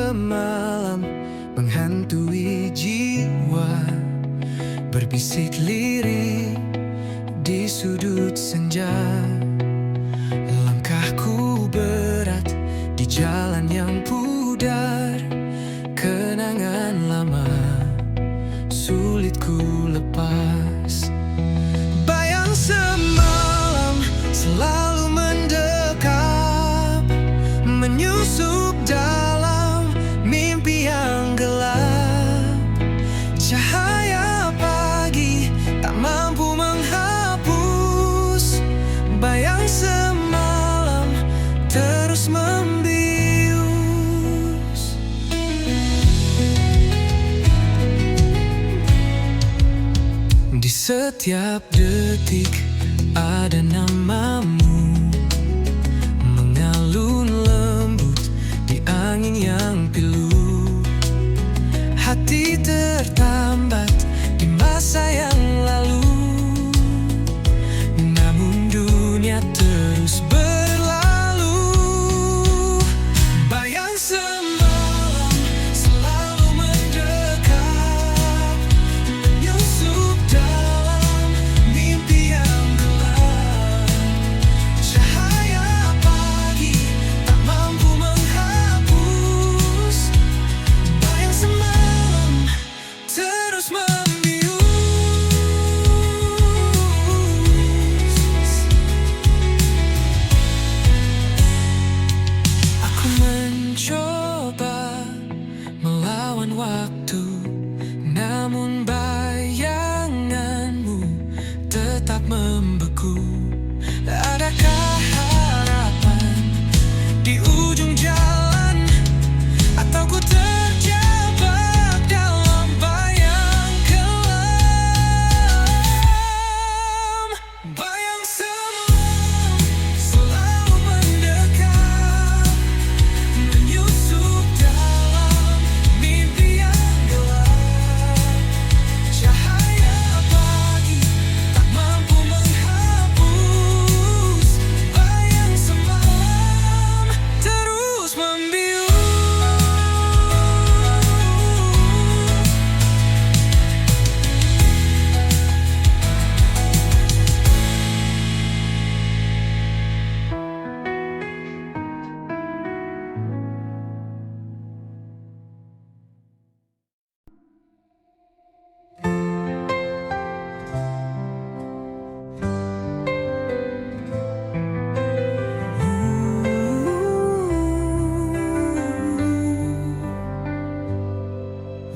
semalam menghantui jiwa, berbisik lirik di sudut senja. Langkahku berat di jalan yang pudar, kenangan lama sulit ku lepas. Bayang semalam selalu mendekap, menyusup dalam mimpi yang gelap. Cahaya pagi tak mampu menghapus bayang semalam terus membius. Di setiap detik ada namamu mengalun lembut di angin yang pilu. Hati tertambat di masa yang lalu, namun dunia terus berlalu. Bayang semalam selalu mendekat, menyusup dalam mimpi yang gelap. Cahaya pagi tak mampu menghapus bayang semalam terus membius. Aku mencoba melawan waktu, namun bayanganmu tetap membeku. Adakah harapan di ujung jalan, atau ku terjebak dalam bayang kelam? Bayang semalam selalu mendekat, menyusup dalam mimpi yang gelap. Cahaya pagi tak mampu menghapus bayang semalam terus membius.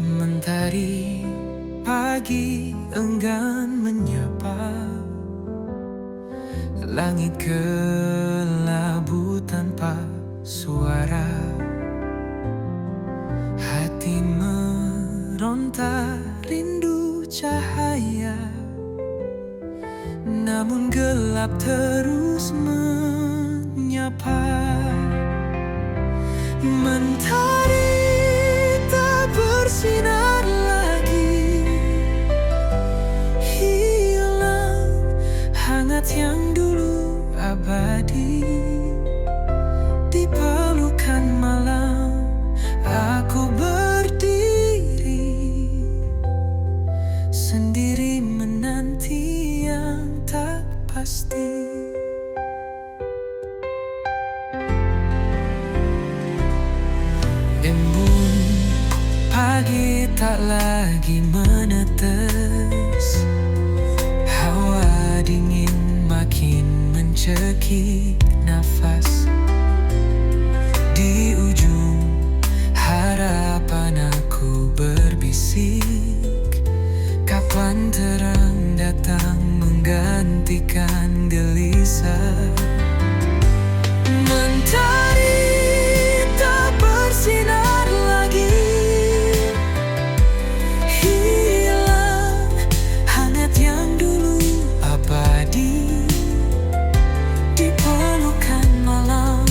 Mentari pagi enggan menyapa, langit kelabu tanpa suara. Hati meronta rindu cahaya, namun gelap terus menyapa. Mentari tak bersinar lagi, hilang hangat yang dulu abadi. Di pelukan malam aku berdiri, sendiri menanti yang tak pasti. Embun pagi tak lagi menetes, hawa dingin makin mencekik nafas. Di ujung harapan aku berbisik, kapan terang datang menggantikan gelisah. Mentari tak bersinar lagi, hilang hangat yang dulu abadi. Di pelukan malam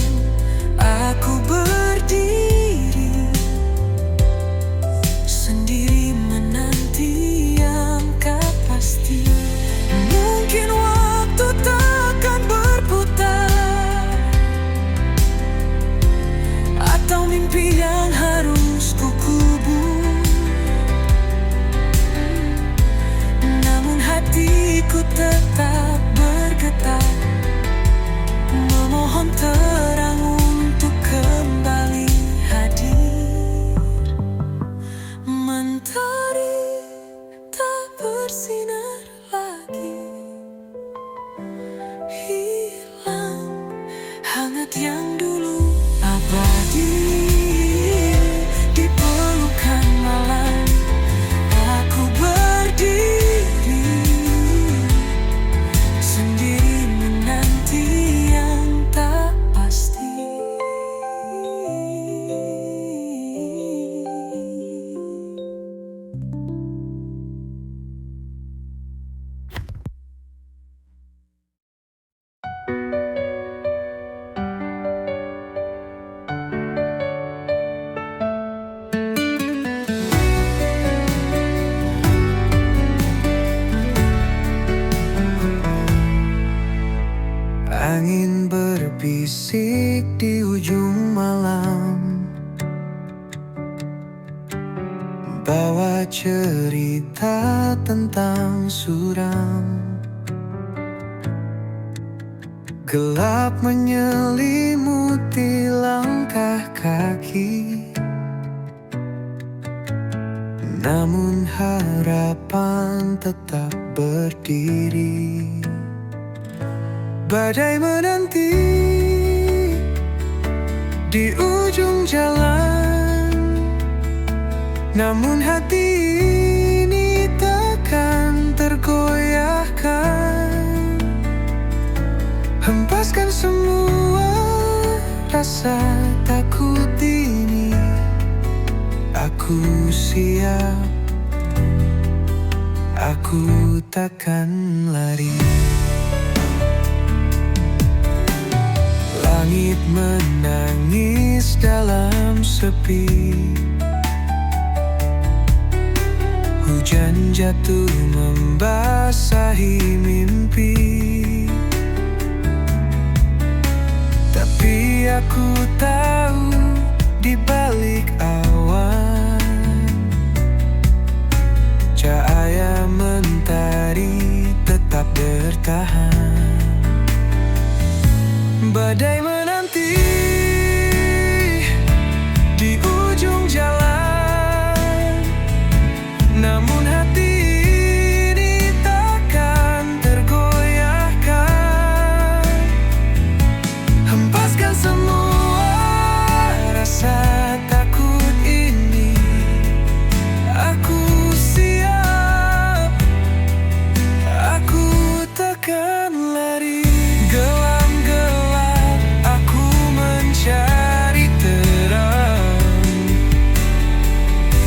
aku berdiri, sendiri menanti yang tak pasti. Mungkin waktu takkan berputar, bersinar lagi. Hilang hangat yang dulu abadi. Di pelukan malam aku berdiri, sendiri menanti yang tak pasti. Angin berbisik di ujung malam, bawa cerita tentang suram. Gelap menyelimuti langkah kaki, namun harapan tetap berdiri. Badai menanti di ujung jalan, namun hati ini takkan tergoyahkan. Hempaskan semua rasa takut ini, aku siap, aku takkan lari. Langit menangis dalam sepi, hujan jatuh membasahi mimpi. Tapi aku tahu di balik awan, cahaya mentari tetap bertahan. Badai menanti di ujung jalan, namun hati ini takkan tergoyahkan. Hempaskan semua rasa takut ini, aku siap, aku takkan lari. Cari terang,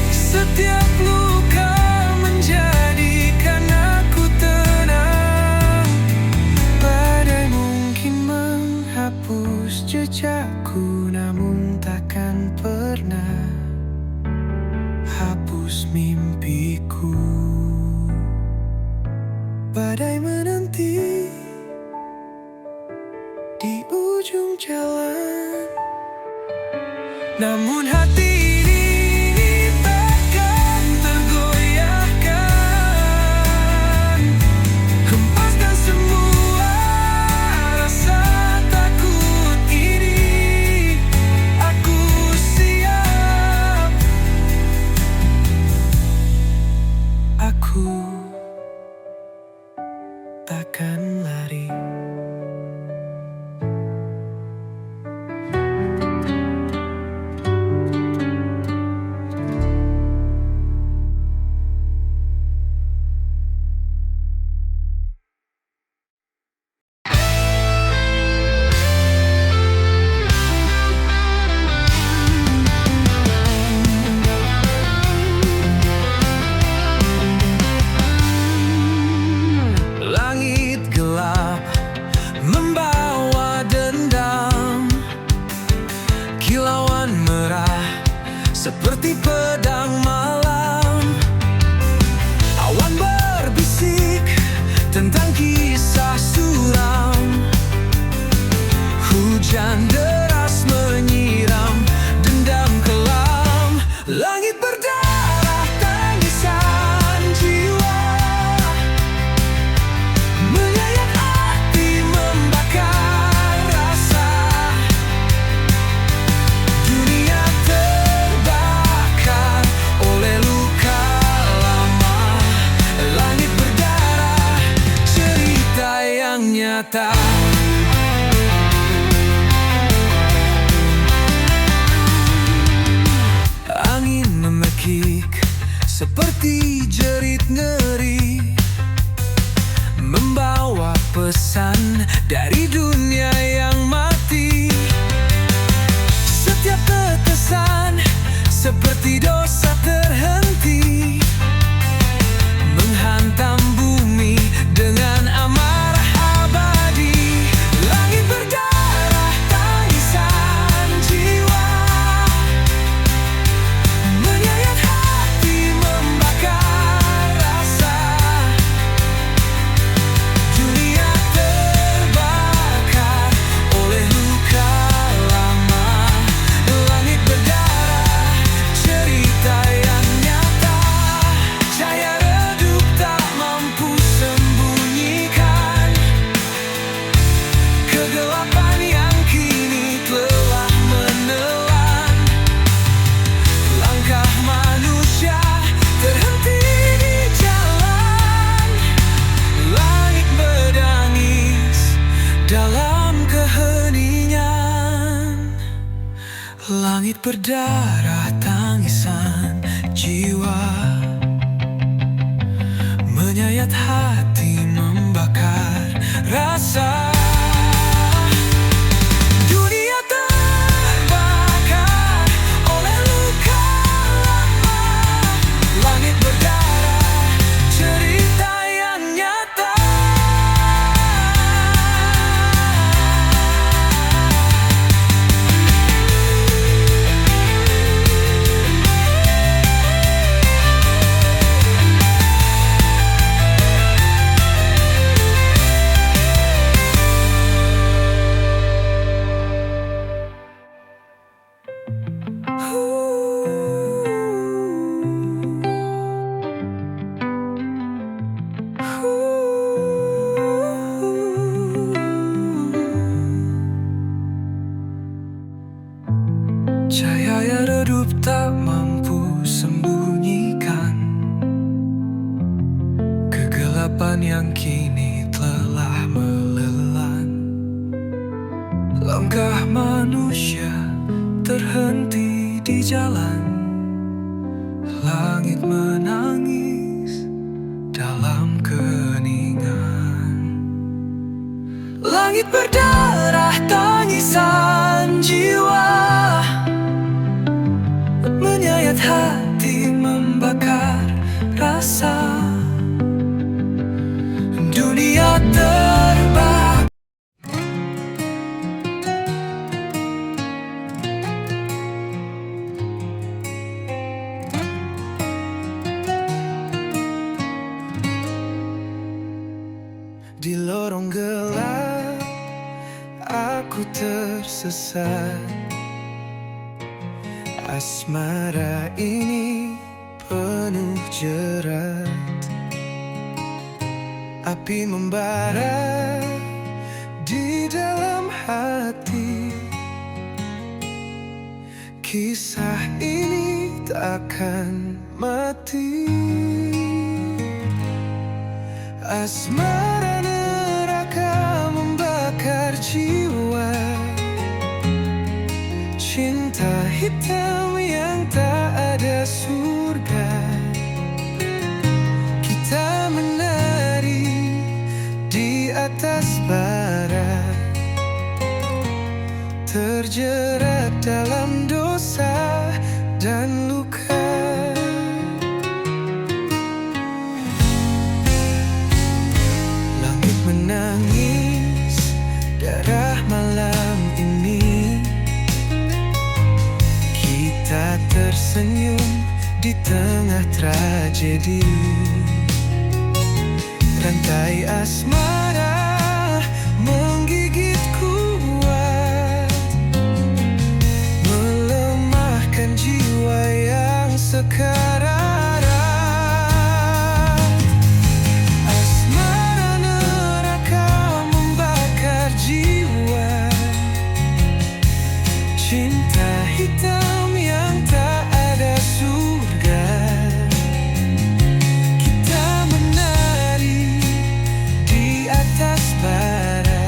setiap luka menjadikan aku tenang. Badai mungkin menghapus jejakku, namun takkan pernah hapus mimpiku. Badai menanti di ujung jalan, namun hati ini takkan tergoyahkan. Hempaskan semua rasa takut ini, aku siap, aku takkan lari. hati dosa terhenti, menghantam bumi dengan amarah abadi. Langit berdarah tangisan jiwa, menyayat hati membakar rasa. Dunia terbakar oleh luka lama. Langit berdarah, cerita yang nyata. Cahaya redup tak mampu sembunyikan kegelapan yang kini telah menelan. Langkah manusia terhenti di jalan. Langit berdangis dalam keheningan. Langit berdarah tangisan jiwa, menyayat hati membakar rasa. Dunia terbakar oleh luka lama. Langit berdarah, cerita yang nyata. Cahaya redup tak mampu sembunyikan kegelapan yang kini telah melelan. Langkah manusia terhenti di jalan. Langit menangis dalam keheningan. Langit berdarah tangisan jiwa, menyayat hati membakar rasa. Dunia terbakar. Di lorong gelap aku tersesat. Asmara ini penuh jerat. Api membara di dalam hati. Kisah ini takkan mati. Asmara neraka membakar jiwa. Cinta hitam yang tak ada surga. Kita menari di atas bara, terjerat dalam dosa dan luka. Langit menangis darah malam ini. Kita tersenyum di tengah tragedi. Rantai asmara menggigit kuat, melemahkan jiwa yang sekarat. Asmara neraka membakar jiwa. Cinta hitam yang tak ada surga. Kita menari di atas bara,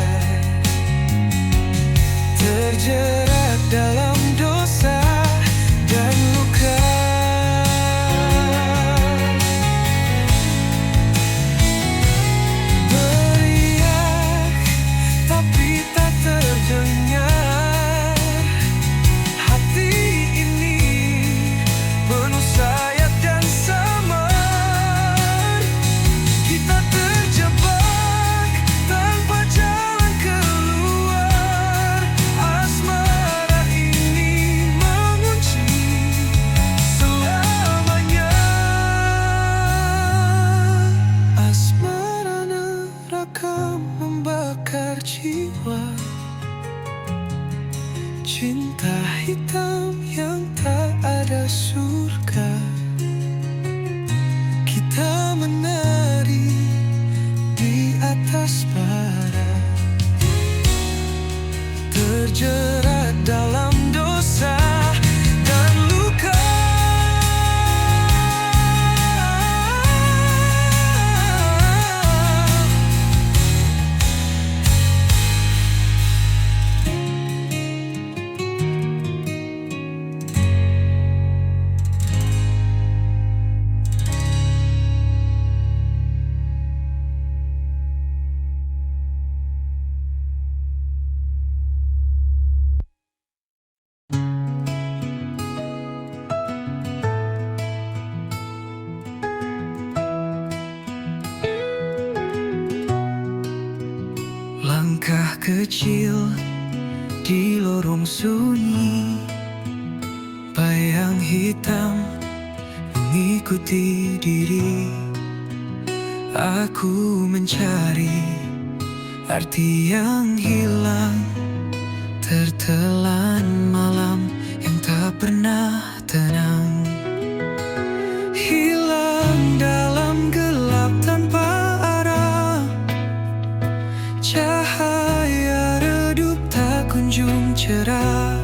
terjerat dalam dosa dan luka. kecil di lorong sunyi, bayang hitam mengikuti diri. Aku mencari arti yang hilang, tertelan malam yang tak pernah tenang. Hilang dalam gelap tanpa arah, cahaya redup tak kunjung cerah.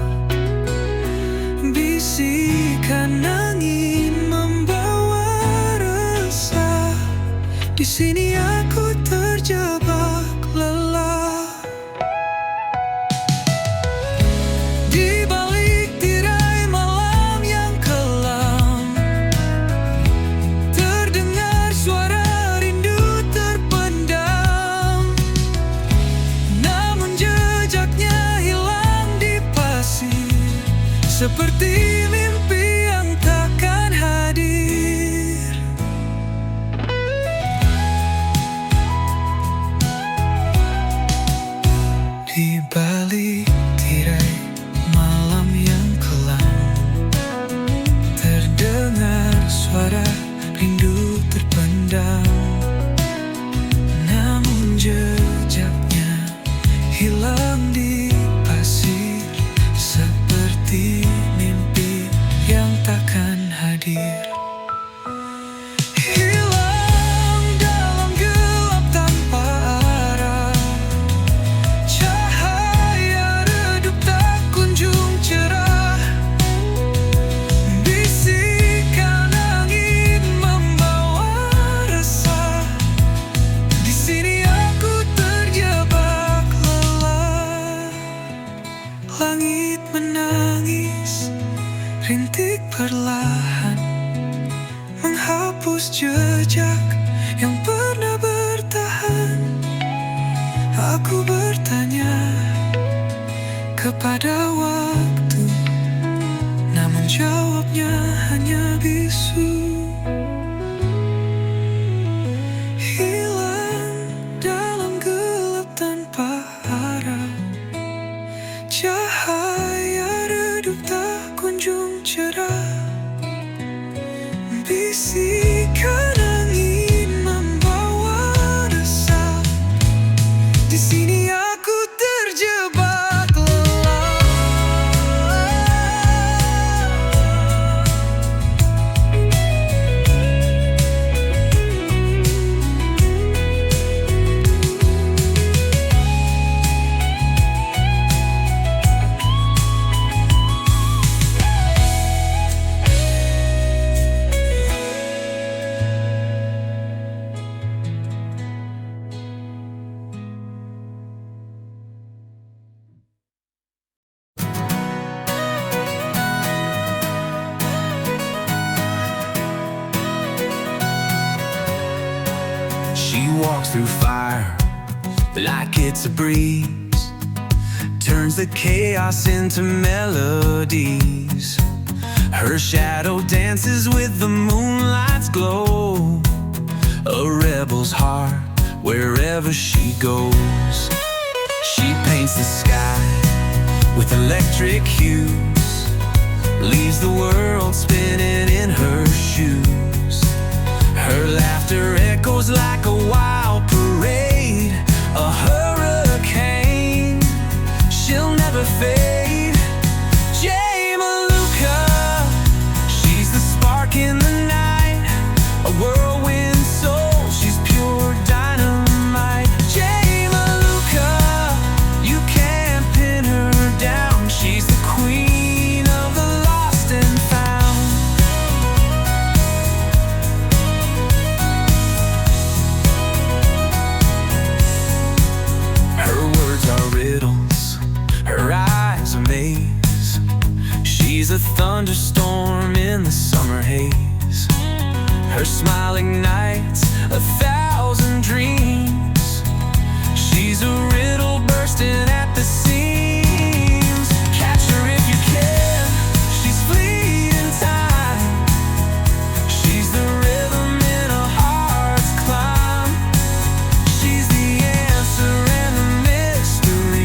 Bisikan angin membawa resah, di sini aku terjebak lelah. Di balik tirai malam yang kelam, terdengar suara rindu terpendam. Namun jejaknya hilang di pasir, seperti mimpi yang takkan hadir. Di balik tirai malam yang kelam, terdengar suara rindu terpendam. Namun jejaknya hilang di pasir, seperti mimpi yang takkan hadir. Hilang dalam gelap tanpa arah, cahaya redup tak kunjung cerah. Bisikan angin membawa resah, di sini aku terjebak lelah. Langit menangis, rintik perlahan menghapus jejak yang pernah bertahan. Aku bertanya kepada waktu, namun jawabnya hanya bisu. Hilang dalam gelap tanpa arah, cahaya redup tak kunjung cerah. Bisikan angin membawa resah, di sini aku terjebak lelah. She walks through fire like it's a breeze, turns the chaos into melodies. Her shadow dances with the moonlight's glow, a rebel's heart wherever she goes. She paints the sky with electric hues, leaves the world spinning in her shoes. Her laughter echoes like a wild parade, a hurricane, she'll never fade. Jay Maluka, she's the spark in the night, a whirlwind soul, she's pure dynamite. Jay Maluka, you can't pin her down, she's the queen of the lost and found. Her words are riddles, her eyes a maze. She's a thunderstorm in the summer haze. Her smile ignites 1,000 dreams. She's a riddle bursting at the seams. Catch her if you can, she's fleeing time. She's the rhythm in a heart's climb. She's the answer and the mystery.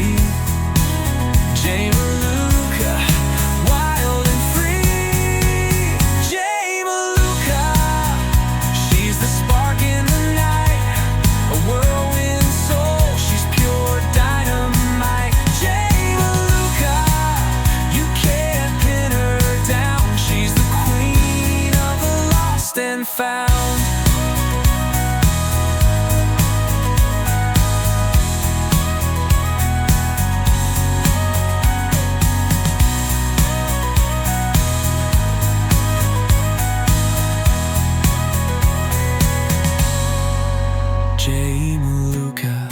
J. Maluka,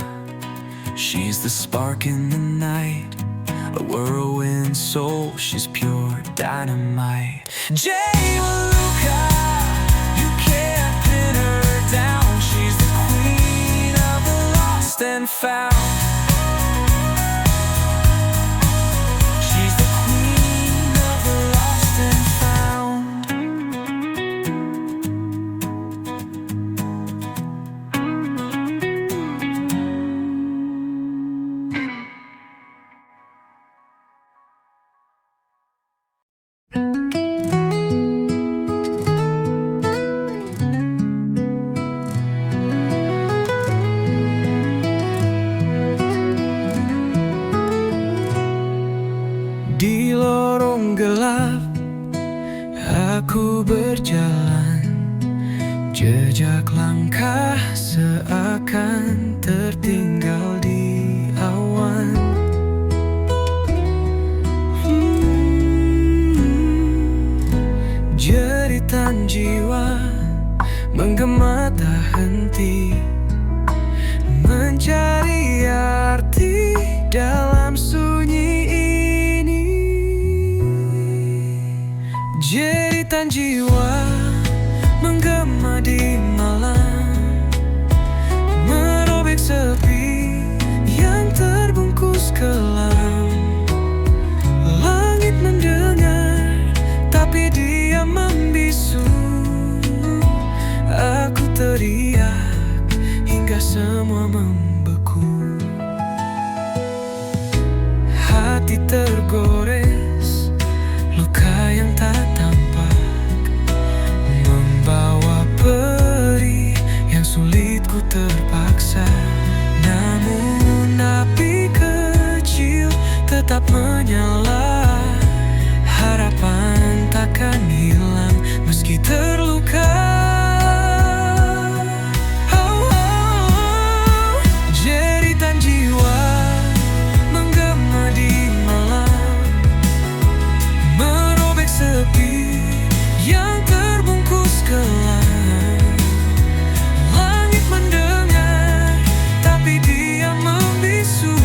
she's the spark in the night, a whirlwind soul, she's pure dynamite. J. Maluka, you can't pin her down, she's the queen of the lost and found. She's the queen of the lost and found. Di lorong gelap aku berjalan, jejak langkah seakan tertinggal di awan. Jeritan jiwa menggema tak henti, mencari arti dalam sunyi ini. Jeritan jiwa menggema di malam, merobek sepi yang terbungkus kelam. Langit mendengar, tapi dia membisu. Aku teriak hingga semua membeku. Hati tergores, luka yang tak tampak, membawa perih yang sulit ku terpaksa. Namun api kecil tetap menyala, harapan takkan hilang meski terluka. Jeritan jiwa menggema di malam, merobek sepi yang terbungkus kelam. Langit mendengar, tapi dia membisu.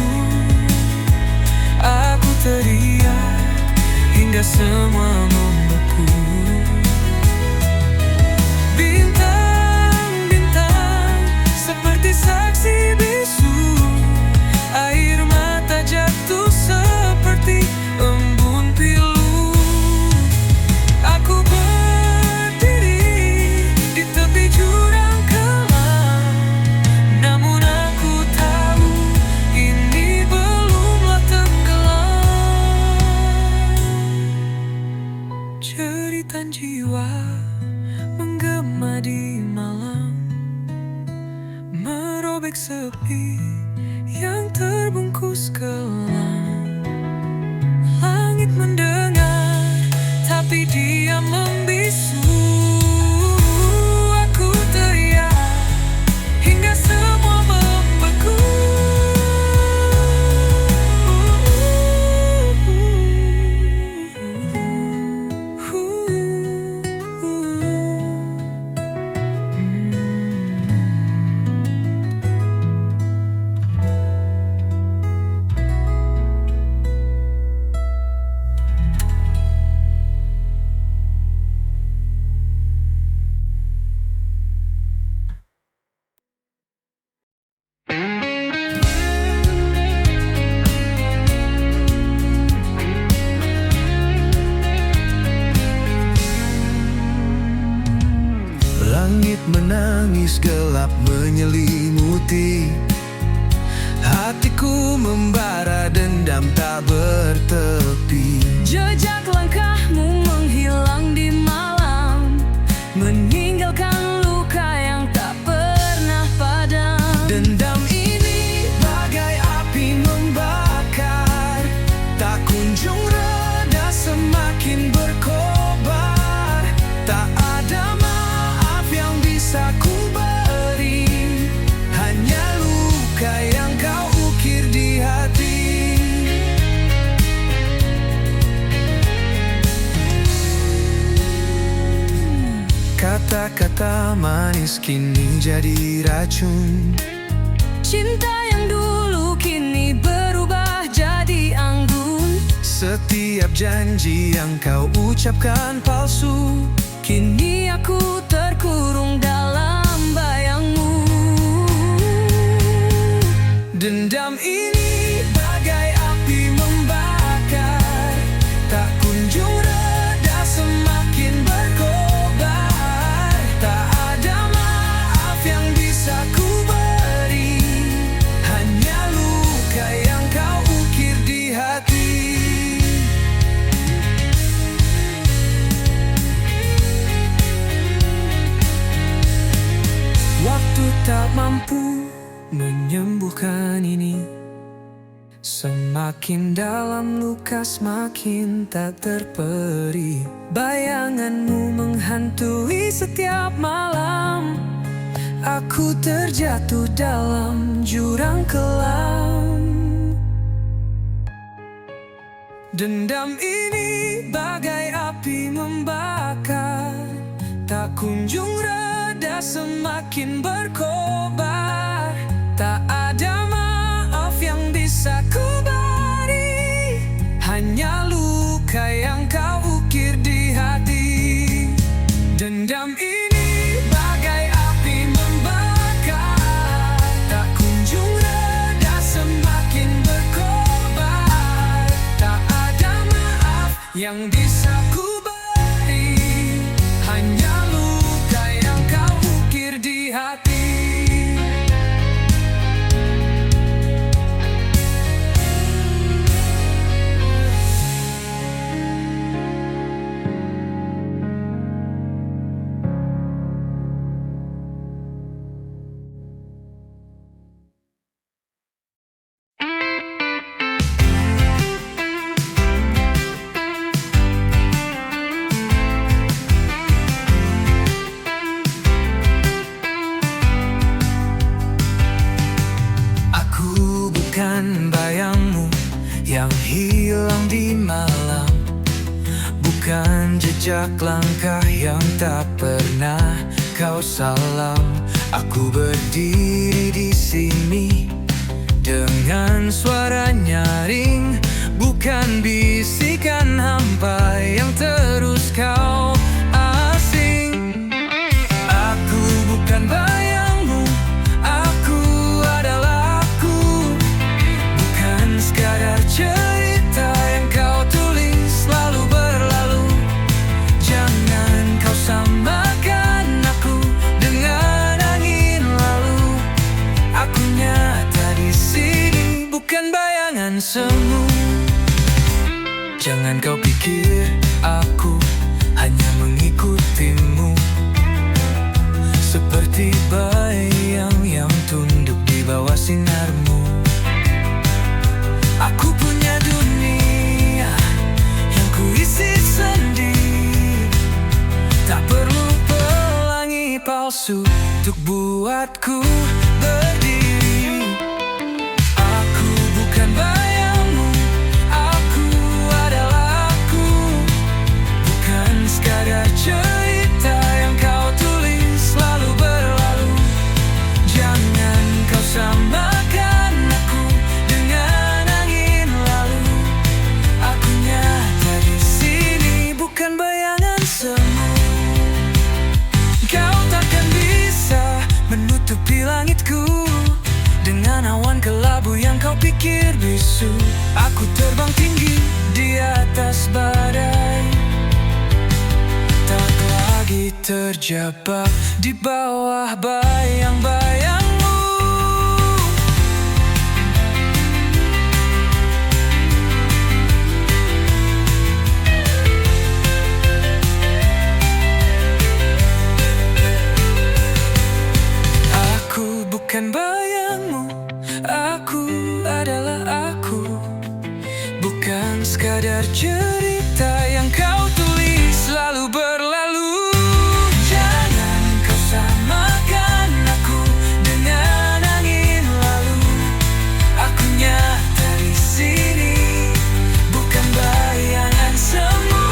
Aku teriak hingga semua membeku. Bintang-bintang seperti saksi bisu, air mata jatuh seperti embun pilu. Aku berdiri di tepi jurang kelam, namun aku tahu ini belumlah tenggelam. Jeritan jiwa menggema di malam, merobek sepi yang terbungkus kelam. Langit mendengar, tapi dia membisu. Aku teriak hingga semua membeku. Langit menangis gelap menyelimuti, hatiku membara dendam tak bertepi. Jejak langkahmu menghilang di malam, meninggalkan luka yang tak pernah padam. Dendam ini bagai api membakar, tak kunjung reda semakin berkobar. Tak ada maaf yang bisa ku beri, hanya luka yang kau ukir di hati. kata manis kini jadi racun. Cinta yang dulu kini berubah jadi anggun. Setiap janji yang kau ucapkan palsu. Kini aku terkurung dalam bayangmu. Dendam ini bagai api membakar, tak kunjung reda semakin berkobar. Tak ada maaf yang bisa ku beri, hanya luka yang kau ukir di hati. Waktu tak mampu menyembuhkan ini. Semakin dalam luka semakin tak terperi. Bayanganmu menghantui setiap malam. Aku terjatuh dalam jurang kelam. Dendam ini bagai api membakar, tak kunjung reda semakin berkobar. Tak ada maaf yang bisa ku beri, hanya luka yang kau ukir di hati. Dendam ini bagai api membakar, tak kunjung reda semakin berkobar. Tak ada maaf yang bisa ku beri, hanya luka yang kau ukir di hati. Bukan bayangmu yang hilang di malam, bukan jejak langkah yang tak pernah kau salam. Aku berdiri di sini dengan suara nyaring, bukan bisikan hampa yang terus kau asing. Aku bukan bayangmu, aku adalah aku. Bukan sekadar cerita yang kau tulis lalu berlalu. Jangan kau samakan aku dengan angin lalu. Aku nyata di sini, bukan bayangan semu. Jangan kau pikir aku hanya mengikutimu, seperti bayang yang tunduk di bawah sinarmu. Aku punya dunia yang kuisi sendiri. Tak perlu pelangi palsu untuk buatku berdiri. Aku bukan bayangmu, aku adalah aku. Bukan sekadar cerita yang kau tulis lalu berlalu. Jangan kau samakan aku dengan angin lalu. Aku nyata di sini, bukan bayangan semu. Kau takkan bisa menutupi langitku dengan awan kelabu yang kau pikir bisu. Aku terbang tinggi di atas badai, tak lagi terjebak di bawah bayang-bayangmu. Aku bukan bayangmu, aku adalah aku. Bukan sekadar cerita yang kau tulis lalu berlalu. Jangan kau samakan aku dengan angin lalu. Aku nyata di sini, bukan bayangan semu.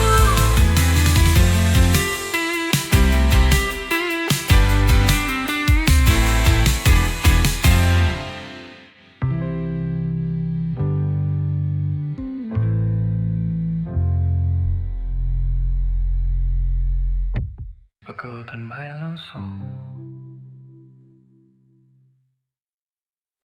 kau tanpa langsung